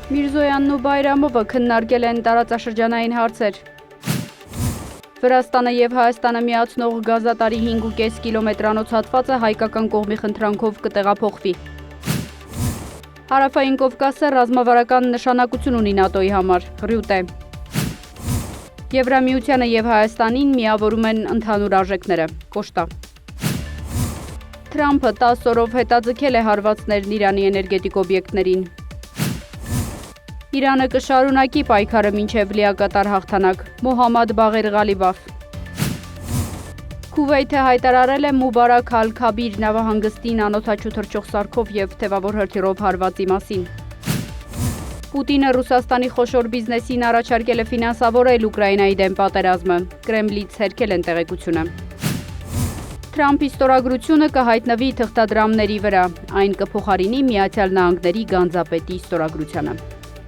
Միրզոյանն ու Բայրամովը քննարկել են տարածաշրջանային հարցեր։ Վրաստանը և Հայաստանը միացնող գազատարի 5,5 կիլոմետրանոց հատվածը հայկական կողմի խնդրանքով կտեղափոխվի։ Հարավային Կովկասը ռազմավարական նշանակություն ունի ՆԱՏՕ-ի համար, Ռյուտե։ Եվրամիությանը և Հայաստանին միավորում են ընդհանուր արժեքները, Կոշտա։ Թրամփը 10 օրով հետաձգել է հարվածներն Իրանի էներգետիկ օբյեկտներին։ Իրանը կշարունակի պայքարը մինչև լիակատար հաղթանակ, Մոհամմադ Բաղեր Ղալիբաֆ։ Քուվեյթը հայտարարել է Մուբարաք Ալ-Քաբիր նավահանգստին անօդաչու թռչող սարքով և թևավոր հրթիռով հարվածի մասին։ Պուտինը Ռուսաստանի խոշոր բիզնեսին առաջարկել է ֆինանսավորել Ուկրաինայի դեմ պատերազմը, Կրեմլից հերքել են տեղեկությունը։ Թրամփի ստորագրությունը կհայտնվի թղթադրամների վրա, այն կփոխարինի Միացյալ Նահանգների գանձապետի ստորագրությանը։